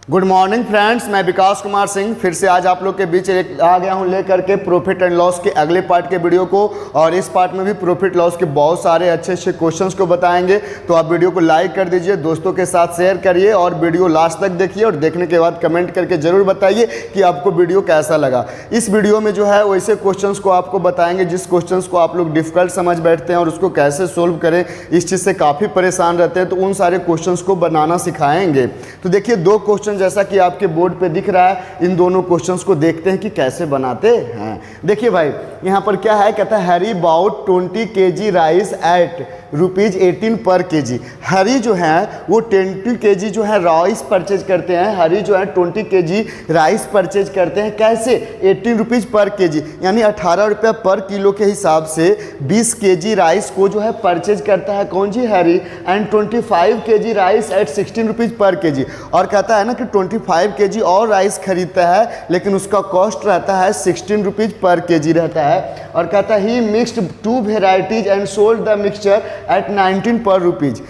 Good morning friends, मैं विकास कुमार सिंह फिर से आज आप लोग के बीच आ गया हूं लेकर के प्रॉफिट एंड लॉस के अगले पार्ट के वीडियो को। और इस पार्ट में भी प्रॉफिट लॉस के बहुत सारे अच्छे अच्छे क्वेश्चंस को बताएंगे। तो आप वीडियो को लाइक कर दीजिए, दोस्तों के साथ शेयर करिए और वीडियो लास्ट तक देखिए और देखने के बाद कमेंट करके ज़रूर बताइए कि आपको वीडियो कैसा लगा। इस वीडियो में जो है वैसे क्वेश्चंस को आपको बताएंगे जिस क्वेश्चंस को आप लोग डिफिकल्ट समझ बैठते हैं और उसको कैसे सोल्व करें, इस चीज़ से काफ़ी परेशान रहते हैं, तो उन सारे क्वेश्चंस को बनाना सिखाएंगे। तो देखिए दो क्वेश्चन जैसा कि आपके बोर्ड पे दिख रहा है, इन दोनों क्वेश्चंस को देखते हैं कि कैसे बनाते हैं। देखिए भाई यहाँ पर क्या है, कहता है Harry bought 20 kg rice at ₹18 पर kg। हरी जो है वो 20 kg जो है राइस परचेज करते हैं, हरी जो है 20 kg राइस परचेज करते हैं। कैसे? 18 रुपीज़ पर kg, यानी 18 रुपये पर किलो के हिसाब से 20 kg राइस को जो है परचेज करता है कौन जी? Hari. And 25 kg rice at 16 rupees per kg। और कहता है ना कि 25 kg और राइस खरीदता है लेकिन उसका कॉस्ट रहता है 16 रुपीज़ पर kg रहता है। और कहता है he mixed 2 varieties and sold the mixture at 19 per rupees,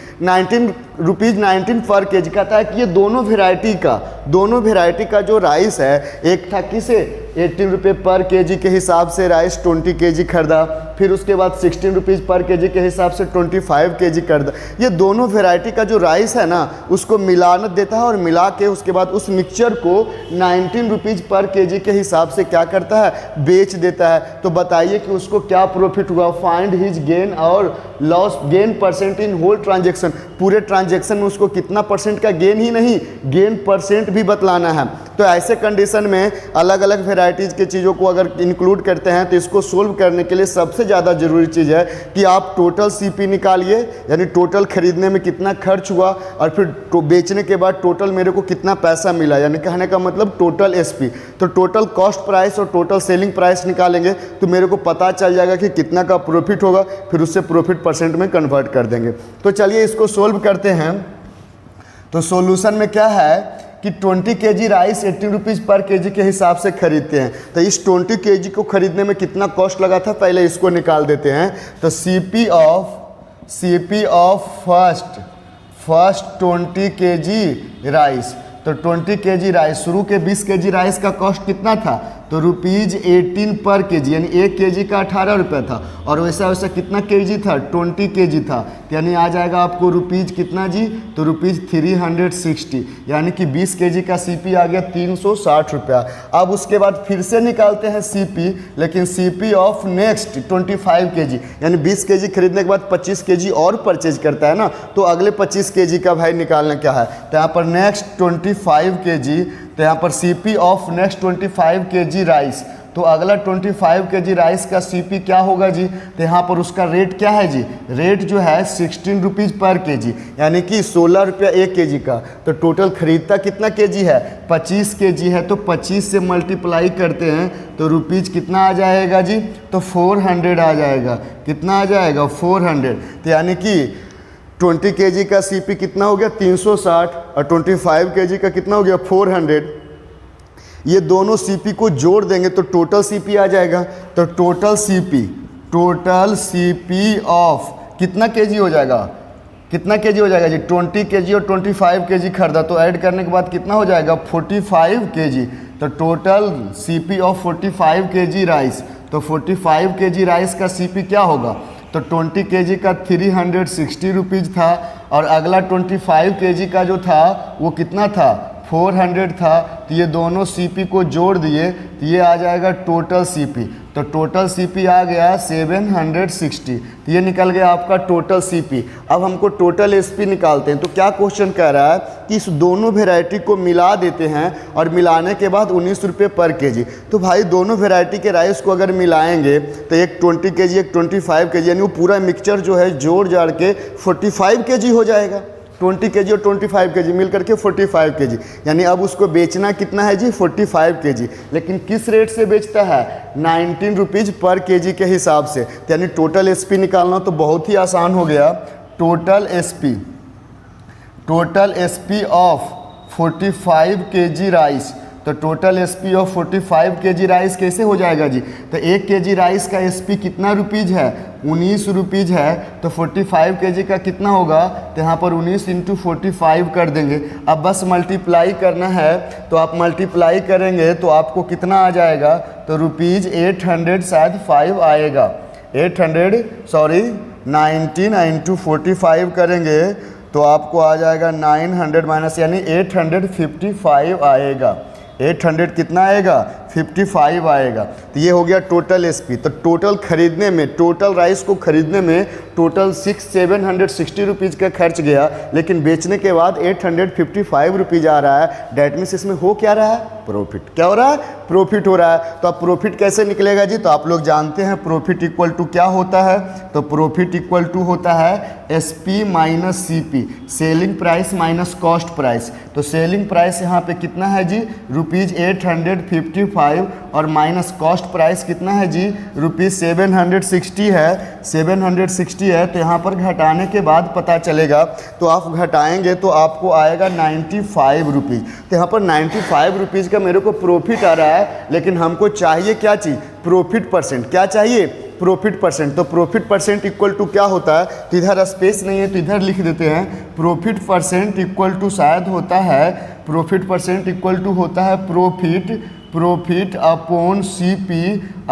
19 पर kg। कहता है कि ये दोनों वेराइटी का जो राइस है, एक था किसे 18 रुपये पर kg के हिसाब से राइस 20 kg खरीदा, फिर उसके बाद 16 रुपीज़ पर kg के हिसाब से 25 kg खरीदा। ये दोनों वेराइटी का जो राइस है ना उसको मिलान देता है और मिला के उसके बाद उस मिक्सचर को 19 रुपीज़ पर kg के हिसाब से क्या करता है? बेच देता है। तो बताइए कि उसको क्या प्रॉफिट हुआ। फाइंड हिज गेन और loss, gain percent in whole transaction, पूरे ट्रांजेक्शन में उसको कितना परसेंट का गेन ही नहीं, गेन परसेंट भी बतलाना है। तो ऐसे कंडीशन में अलग अलग वेराइटीज़ की चीज़ों को अगर इंक्लूड करते हैं तो इसको सोल्व करने के लिए सबसे ज़्यादा ज़रूरी चीज़ है कि आप टोटल सीपी निकालिए, यानी टोटल खरीदने में कितना खर्च हुआ और फिर बेचने के बाद टोटल मेरे को कितना पैसा मिला, यानी कहने का मतलब टोटल एसपी। तो टोटल कॉस्ट प्राइस और टोटल सेलिंग प्राइस निकालेंगे तो मेरे को पता चल जाएगा कि कितना का प्रॉफिट होगा, फिर उससे प्रॉफिट परसेंट में कन्वर्ट कर देंगे। तो चलिए इसको सोल्व करते हैं। तो सॉल्यूशन में क्या है कि 20 kg rice 18 rupees per kg के हिसाब से खरीदते हैं। तो इस 20 kg को खरीदने में कितना कॉस्ट लगा था, पहले इसको निकाल देते हैं। तो CP of first 20 kg rice, तो 20 kg राइस, शुरू के 20 kg राइस का कॉस्ट कितना था? तो ₹18 पर kg, यानी 1 kg का 18 रुपये था। और वैसा वैसा कितना kg था? 20 kg था, यानी आ जाएगा आपको रुपीज़ कितना जी? तो रुपीज़ 360, यानी कि 20 kg का CP आ गया 360 रुपया। अब उसके बाद फिर से निकालते हैं CP, लेकिन CP ऑफ नेक्स्ट 25 kg, यानी 20 kg खरीदने के बाद 25 kg और परचेज करता है ना, तो अगले 25 kg का भाई निकालना क्या है? तो यहाँ पर नेक्स्ट 25 kg, तो यहाँ पर CP of next 25 kg rice, तो अगला 25 kg राइस का CP क्या होगा जी? तो यहाँ पर उसका रेट क्या है जी? रेट जो है 16 रुपीज़ पर kg, यानी कि 16 रुपया 1 kg का। तो टोटल खरीदता कितना kg है? 25 kg है, तो 25 से मल्टीप्लाई करते हैं तो रुपीज़ कितना आ जाएगा जी? तो 400 आ जाएगा। कितना आ जाएगा? 400। तो यानी कि 20 kg का CP कितना हो गया? 360, और 25 kg का कितना हो गया? 400। ये दोनों CP को जोड़ देंगे तो टोटल CP आ जाएगा। तो टोटल CP ऑफ कितना kg हो जाएगा? कितना kg हो जाएगा जी? 20 kg और 25 kg खरीदा, तो ऐड करने के बाद कितना हो जाएगा? 45 kg। तो total CP of 45 kg rice, तो 45 kg राइस का CP क्या होगा? तो 20 kg का 360 रुपीज़ था, और अगला 25 kg का जो था वो कितना था? 400 था। तो ये दोनों CP को जोड़ दिए तो ये आ जाएगा टोटल CP। तो टोटल CP आ गया 760। तो ये निकल गया आपका टोटल CP। अब हमको टोटल SP निकालते हैं। तो क्या क्वेश्चन कह रहा है कि इस दोनों वेराइटी को मिला देते हैं और मिलाने के बाद 19 रुपये पर kg। तो भाई दोनों वेराइटी के राइस को अगर मिलाएंगे तो एक 20 kg एक 25 kg, यानी वो पूरा मिक्सचर जो है जोड़ जाड़ के 45 kg हो जाएगा। 20 kg और 25 kg मिल करके 45 kg, यानी अब उसको बेचना कितना है जी? 45 kg। लेकिन किस रेट से बेचता है? 19 रुपीज़ पर kg के हिसाब से। यानी टोटल SP निकालना तो बहुत ही आसान हो गया। Total SP of 45 kg rice, तो total SP of 45 kg rice कैसे हो जाएगा जी? तो 1 kg राइस का SP कितना रुपीज़ है? 19 रुपीज़ है, तो 45 kg का कितना होगा, तो यहाँ पर 19 × 45 कर देंगे। अब बस मल्टीप्लाई करना है, तो आप मल्टीप्लाई करेंगे तो आपको कितना आ जाएगा, तो रुपीज़ 800 शायद 5 आएगा, 19 × 45 करेंगे तो आपको आ जाएगा 900 माइनस यानी 855 आएगा। 800 कितना आएगा, 55 आएगा। तो ये हो गया टोटल एसपी। तो टोटल खरीदने में, टोटल राइस को खरीदने में टोटल 760 रुपीज़ का खर्च गया, लेकिन बेचने के बाद 855 रुपीज़ आ रहा है। डैट मीन्स इसमें हो क्या रहा है, प्रॉफिट। क्या हो रहा है, प्रॉफिट हो रहा है। तो अब प्रॉफिट कैसे निकलेगा जी, तो आप लोग जानते हैं प्रॉफिट इक्वल टू क्या होता है, तो प्रॉफिट इक्वल टू होता है SP minus CP, selling price minus cost price. तो सेलिंग प्राइस यहाँ पे कितना है जी, रुपीज़ 855 और माइनस कॉस्ट प्राइस कितना है जी, रुपीज़ 760 है, 760 है। तो यहाँ पर घटाने के बाद पता चलेगा, तो आप घटाएंगे तो आपको आएगा 95 रुपीज़। तो यहाँ पर 95 रुपीज़ का मेरे को प्रॉफिट आ रहा है, लेकिन हमको चाहिए क्या चीज़, प्रॉफिट परसेंट। क्या चाहिए, प्रॉफिट परसेंट। तो प्रॉफिट परसेंट इक्वल टू क्या होता है, तो इधर स्पेस नहीं है तो इधर लिख देते हैं, प्रॉफिट परसेंट इक्वल टू शायद होता है, प्रॉफिट परसेंट इक्वल टू होता है प्रॉफिट अपॉन सीपी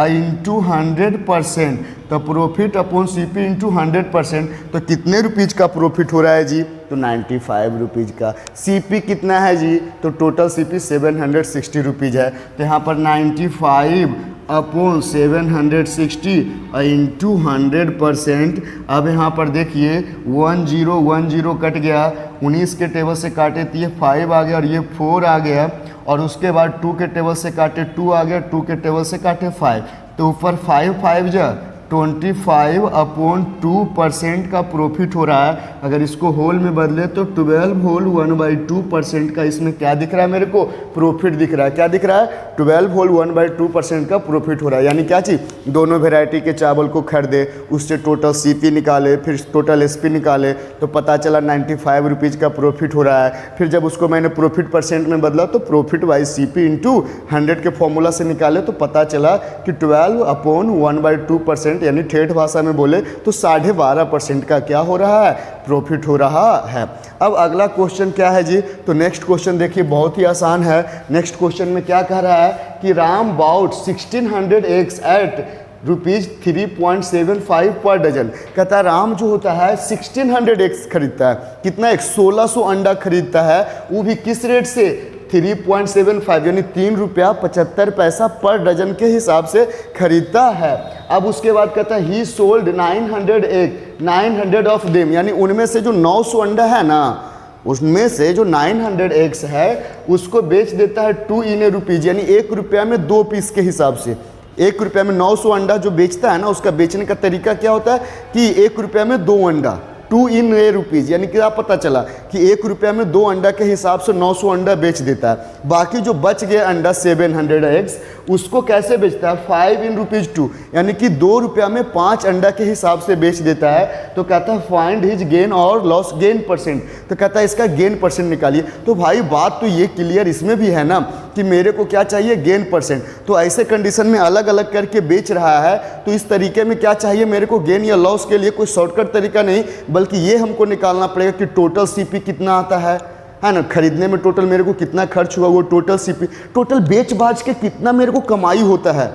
इंटू 100%। तो प्रॉफिट अपॉन सीपी इंटू 100%। तो कितने रुपीज़ का प्रॉफिट हो रहा है जी, तो 95 रुपीज़ का। सीपी कितना है जी, तो टोटल सीपी 760 रुपीज़ है। तो यहाँ पर 95 अपॉन 760 इंटू 100%। अब यहाँ पर देखिए 1010 कट गया, 19 के टेबल से काटे तो ये 5 आ गया और ये 4 आ गया, और उसके बाद 2 के टेबल से काटे 2 आ गया, 2 के टेबल से काटे 5, तो ऊपर 5 जा 25 अपॉन 2% का प्रॉफिट हो रहा है। अगर इसको होल में बदले तो 12 होल 1/2% का इसमें क्या दिख रहा है, मेरे को प्रॉफिट दिख रहा है। क्या दिख रहा है, 12 होल 1/2% का प्रॉफिट हो रहा है। यानी क्या चीज़, दोनों वेराइटी के चावल को खरीदे, उससे टोटल सीपी निकाले, फिर टोटल एसपी निकाले, तो पता चला 95 रुपीज़ का प्रॉफिट हो रहा है। फिर जब उसको मैंने प्रॉफिट परसेंट में बदला तो प्रॉफिट बाई सीपी इंटू 100 के फॉर्मूला से निकाले, तो पता चला कि 12 अपॉन 1/2%, यानी ठेठ भाषा में बोले तो 12.5% का क्या हो रहा है, प्रॉफिट हो रहा है। अब अगला क्वेश्चन क्या है जी, तो नेक्स्ट क्वेश्चन देखिए बहुत ही आसान है। नेक्स्ट क्वेश्चन में क्या कह रहा है कि Ram bought 1600 eggs at rupees 3.75 पर डजन। कहता है राम जो होता है 1600 एग्स खरीदता है, कितना, 1600 अंडा खरीदता है, वो भी किस रेट से, 3.75 यानी 3 रुपया 75 पैसा पर डजन के हिसाब से खरीदता है। अब उसके बाद कहता है ही सोल्ड 900 एग, 900 ऑफ देम, यानी उनमें से जो 900 अंडा है ना, उसमें से जो 900 एग्स है उसको बेच देता है 2 इन रुपीज़, यानी 1 रुपया में 2 पीस के हिसाब से। 1 रुपया में 900 अंडा जो बेचता है ना, उसका बेचने का तरीका क्या होता है कि 1 रुपया में 2 अंडा, 2 इन रुपीज़, यानी कि आप पता चला कि 1 रुपया में 2 अंडा के हिसाब से 900 अंडा बेच देता है। बाकी जो बच गया अंडा 700 एग्स, उसको कैसे बेचता है, 5 इन रुपीज़ 2, यानी कि 2 रुपया में 5 अंडा के हिसाब से बेच देता है। तो कहता है फाइंड हिज गेन और लॉस गेन परसेंट। तो कहता है इसका गेन परसेंट निकालिए। तो भाई बात तो ये क्लियर इसमें भी है ना कि मेरे को क्या चाहिए, गेन परसेंट। तो ऐसे कंडीशन में अलग अलग करके बेच रहा है, तो इस तरीके में क्या चाहिए मेरे को, गेन या लॉस के लिए कोई शॉर्टकट तरीका नहीं, बल्कि ये हमको निकालना पड़ेगा कि टोटल सीपी कितना आता है ना, खरीदने में टोटल मेरे को कितना खर्च हुआ, वो टोटल सीपी, टोटल बेच बाज के कितना मेरे को कमाई होता है,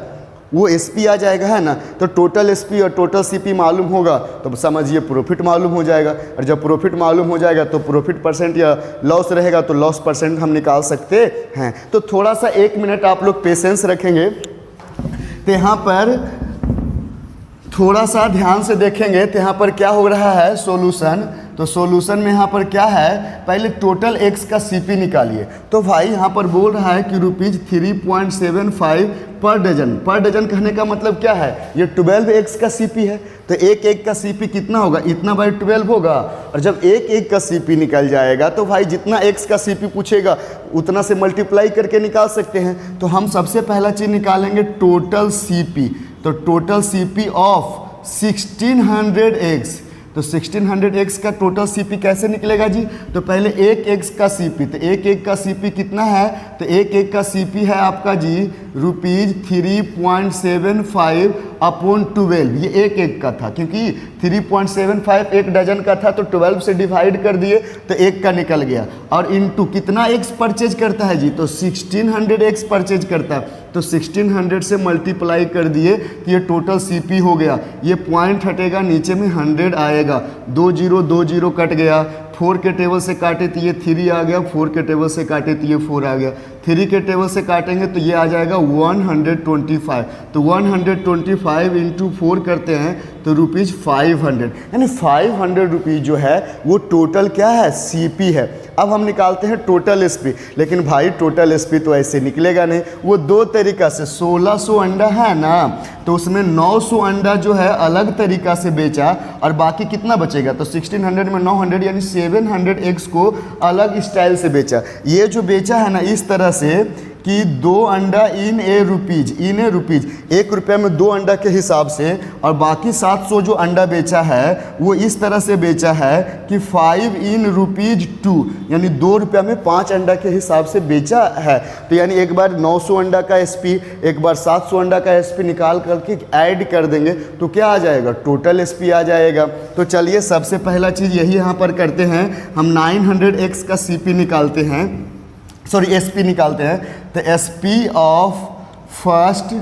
वो एसपी आ जाएगा, है ना। तो टोटल एसपी और टोटल सीपी मालूम होगा तो समझिए प्रॉफिट मालूम हो जाएगा, और जब प्रॉफिट मालूम हो जाएगा तो प्रॉफिट परसेंट या लॉस रहेगा तो लॉस परसेंट हम निकाल सकते हैं। तो थोड़ा सा 1 मिनट आप लोग पेशेंस रखेंगे, तो यहाँ पर थोड़ा सा ध्यान से देखेंगे तो यहाँ पर क्या हो रहा है, सॉल्यूशन। तो सॉल्यूशन में यहाँ पर क्या है, पहले टोटल एक्स का सीपी निकालिए। तो भाई यहाँ पर बोल रहा है कि रुपीज़ 3.75 पर डजन। पर डजन कहने का मतलब क्या है, ये 12 एक्स का सीपी है, तो एक एक का सीपी कितना होगा, इतना बाई 12 होगा। और जब एक एक का सीपी निकल जाएगा तो भाई जितना एक्स का सीपी पूछेगा उतना से मल्टीप्लाई करके निकाल सकते हैं। तो हम सबसे पहला चीज़ निकालेंगे टोटल सीपी। तो टोटल सीपी ऑफ 1600 एक्स, तो 1600 एक्स का टोटल सीपी कैसे निकलेगा जी, तो पहले एक एक्स का सीपी, तो एक एक का सीपी कितना है, तो एक एक का सीपी है आपका जी रुपीज़ 3.75 अपॉन 12, ये एक एक का था क्योंकि 3.75 एक डजन का था, तो 12 से डिवाइड कर दिए तो एक का निकल गया। और इनटू कितना एक्स परचेज करता है जी, तो 1600 एक्स परचेज करता है, तो 1600 से मल्टीप्लाई कर दिए तो ये टोटल सीपी हो गया। ये पॉइंट हटेगा, नीचे में 100 आएगा, 2 0 कट गया, 4 के टेबल से काटे तो ये 3 आ गया, 4 के टेबल से काटे तो ये 4 आ गया, 3 के टेबल से काटेंगे तो ये आ जाएगा 125। तो 125 इंटू 4 करते हैं तो रुपीज़ 500, यानी 500 रुपीज़ जो है वो टोटल क्या है, सीपी है। अब हम निकालते हैं टोटल एसपी, लेकिन भाई टोटल एसपी तो ऐसे निकलेगा नहीं, वो दो तरीका से, 1600 अंडा है ना, तो उसमें 900 अंडा जो है अलग तरीका से बेचा और बाकी कितना बचेगा, तो 1600 में 900 यानी 700 एक्स को अलग स्टाइल से बेचा। ये जो बेचा है ना इस तरह से कि 2 अंडा इन ए रुपीज़, 1 रुपया में 2 अंडा के हिसाब से, और बाकी 700 जो अंडा बेचा है वो इस तरह से बेचा है कि 5 इन रुपीज़ 2, यानी 2 रुपया में 5 अंडा के हिसाब से बेचा है। तो यानी एक बार 900 अंडा का एसपी, एक बार 700 अंडा का एसपी निकाल करके ऐड कर देंगे तो क्या आ जाएगा, टोटल एसपी आ जाएगा। तो चलिए सबसे पहला चीज़ यही यहाँ पर करते हैं, हम 900x का सीपी निकालते हैं, सॉरी एसपी निकालते हैं। तो एसपी ऑफ फर्स्ट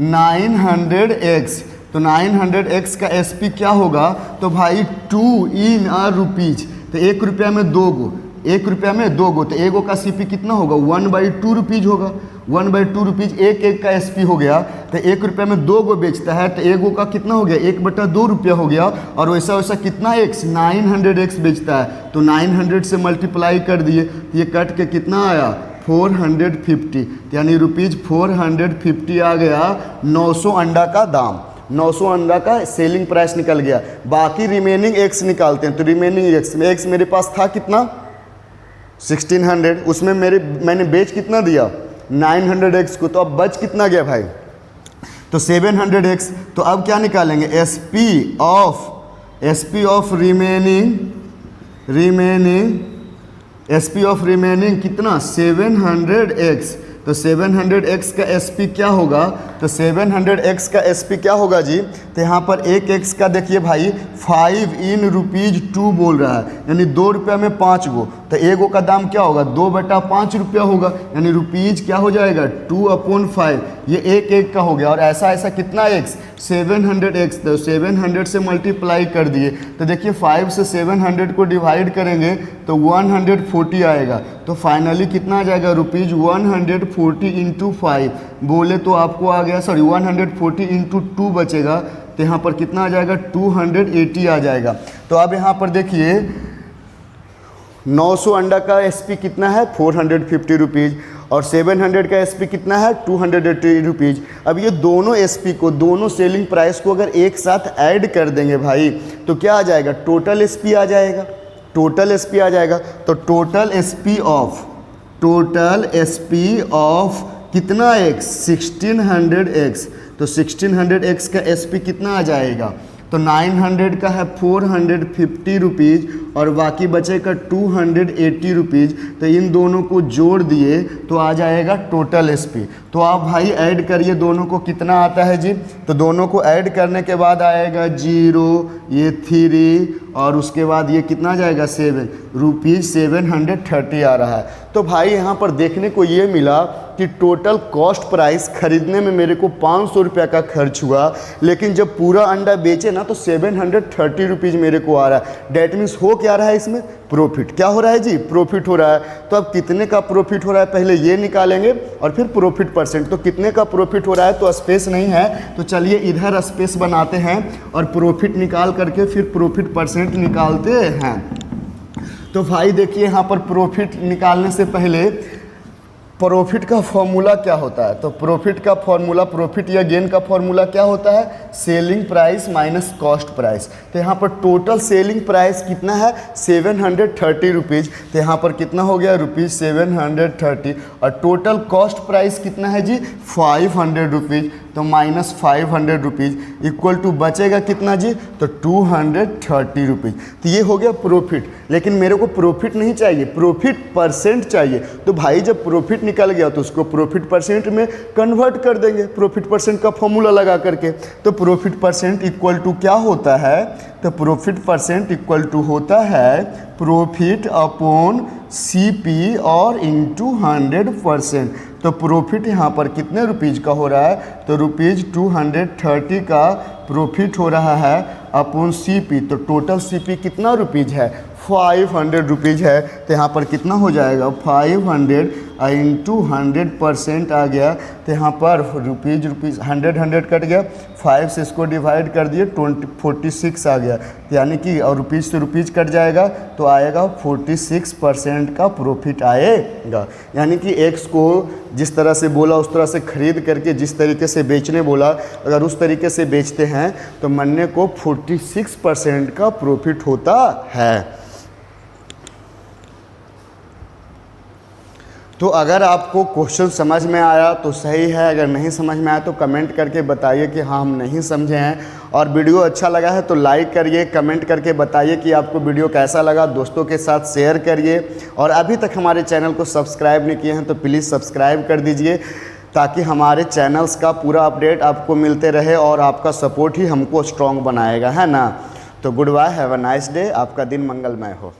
900x, तो 900x का एसपी क्या होगा, तो भाई 2 इन अ रुपीज़, तो 1 रुपया में 2 गो, 1 रुपया में 2 गो, तो एगो का सीपी कितना होगा, 1/2 रुपीज़ होगा, 1/2 रुपीज़ एक का एसपी हो गया। तो 1 रुपया में 2 गो बेचता है तो एगो का कितना हो गया, 1/2 रुपया हो गया। और वैसा वैसा कितना एक्स, 900x बेचता है, तो 900 से मल्टीप्लाई कर दिए, ये कट के कितना आया, 450, यानी रुपीज़ 450 आ गया। 900 अंडा का दाम, 900 अंडा का सेलिंग प्राइस निकल गया। बाकी रिमेनिंग एक्स निकालते हैं, तो रिमेनिंग एक्स मेरे पास था कितना, 1600, उसमें मैंने बेच कितना दिया, 900x को, तो अब बच कितना गया भाई, तो 700x। तो अब क्या निकालेंगे, एसपी ऑफ रिमेनिंग कितना, 700x। तो 700x का एसपी क्या होगा, तो 700x का एसपी क्या होगा जी, तो यहाँ पर एक एक्स का देखिए भाई 5 इन रुपीज़ 2 बोल रहा है, यानी 2 रुपया में 5 गो, तो एगो का दाम क्या होगा, 2/5 रुपया होगा, यानी रुपीज़ क्या हो जाएगा, 2/5, ये एक का हो गया। और ऐसा कितना एक्स, 700x, तो 700 से मल्टीप्लाई कर दिए, तो देखिए 5 से 700 को डिवाइड करेंगे तो 140 आएगा। तो फाइनली कितना आ जाएगा, रुपीज़ 140 इंटू 5 बोले तो आपको आ गया, सॉरी 140 इंटू 2 बचेगा, तो यहाँ पर कितना आ जाएगा, 280 आ जाएगा। तो अब यहाँ पर देखिए 900 अंडा का एसपी कितना है, 450 रुपीज़, और 700 का एसपी कितना है, 280 रुपीज़। अब ये दोनों एसपी को, दोनों सेलिंग प्राइस को अगर एक साथ ऐड कर देंगे भाई तो क्या आ जाएगा, टोटल एसपी आ जाएगा, टोटल एसपी आ जाएगा। तो टोटल एसपी ऑफ कितना एक्स, 1600x, तो 1600x का एसपी कितना आ जाएगा, तो 900 का है 450 रुपीज़ और बाकी बचेगा 280 रुपीज़। तो इन दोनों को जोड़ दिए तो आ जाएगा टोटल एसपी। तो आप भाई ऐड करिए दोनों को, कितना आता है जी, तो दोनों को ऐड करने के बाद आएगा 0, ये 3 और उसके बाद ये कितना जाएगा, 7 रुपीज़ 730 आ रहा है। तो भाई यहाँ पर देखने को ये मिला कि टोटल कॉस्ट प्राइस खरीदने में मेरे को 500 रुपया का खर्च हुआ, लेकिन जब पूरा अंडा बेचे ना तो 730 रुपीज़ मेरे को आ रहा है। डैट मीन्स हो क्या रहा है इसमें, प्रॉफिट। क्या हो रहा है जी, प्रॉफिट हो रहा है। तो अब कितने का प्रॉफिट हो रहा है पहले ये निकालेंगे और फिर प्रॉफिट परसेंट। तो कितने का प्रॉफिट हो रहा है, तो स्पेस नहीं है तो चलिए इधर स्पेस बनाते हैं और प्रॉफिट निकाल करके फिर प्रॉफिट परसेंट निकालते हैं। तो भाई देखिए यहाँ पर प्रॉफिट निकालने से पहले प्रॉफिट का फॉर्मूला क्या होता है, तो प्रॉफिट का फॉर्मूला, प्रॉफिट या गेन का फॉर्मूला क्या होता है, selling price minus cost price. तो यहाँ पर टोटल सेलिंग प्राइस कितना है, 730 रुपीज़, तो यहाँ पर कितना हो गया, रुपीज़ 730, और टोटल कॉस्ट प्राइस कितना है जी, 500 रुपीज़, तो माइनस 500 रुपीज़ इक्वल टू बचेगा कितना जी, तो 230 रुपीज़। तो ये हो गया प्रॉफिट। लेकिन मेरे को प्रॉफिट नहीं चाहिए, प्रॉफिट परसेंट चाहिए। तो भाई जब प्रॉफिट निकल गया तो उसको प्रॉफिट परसेंट में कन्वर्ट कर देंगे प्रॉफिट परसेंट का फॉर्मूला लगा करके। तो प्रॉफिट परसेंट इक्वल टू क्या होता है, तो प्रॉफिट परसेंट इक्वल टू होता है प्रॉफिट अपॉन CP और इंटू 100%। तो प्रॉफिट यहाँ पर कितने रुपीज़ का हो रहा है, तो रुपीज़ 230 का प्रॉफिट हो रहा है अपॉन CP। तो टोटल CP कितना रुपीज़ है, 500 रुपीज़ है। तो यहाँ पर कितना हो जाएगा, 500 इंटू 100% आ गया। तो यहाँ पर रुपीज़ 100 कट गया, 5 से इसको डिवाइड कर दिए 46 आ गया। यानी कि और रुपीज़ से रुपीज़ कट जाएगा तो आएगा 46% का प्रॉफिट आएगा। यानी कि एक्स को जिस तरह से बोला उस तरह से खरीद करके जिस तरीके से बेचने बोला, अगर उस तरीके से बेचते हैं तो मन्ने को 46% का प्रॉफिट होता है। तो अगर आपको क्वेश्चन समझ में आया तो सही है, अगर नहीं समझ में आया तो कमेंट करके बताइए कि हाँ हम नहीं समझे हैं। और वीडियो अच्छा लगा है तो लाइक करिए, कमेंट करके बताइए कि आपको वीडियो कैसा लगा, दोस्तों के साथ शेयर करिए। और अभी तक हमारे चैनल को सब्सक्राइब नहीं किए हैं तो प्लीज़ सब्सक्राइब कर दीजिए, ताकि हमारे चैनल्स का पूरा अपडेट आपको मिलते रहे और आपका सपोर्ट ही हमको स्ट्रॉन्ग बनाएगा, है ना। तो goodbye, have a nice day, आपका दिन मंगलमय हो।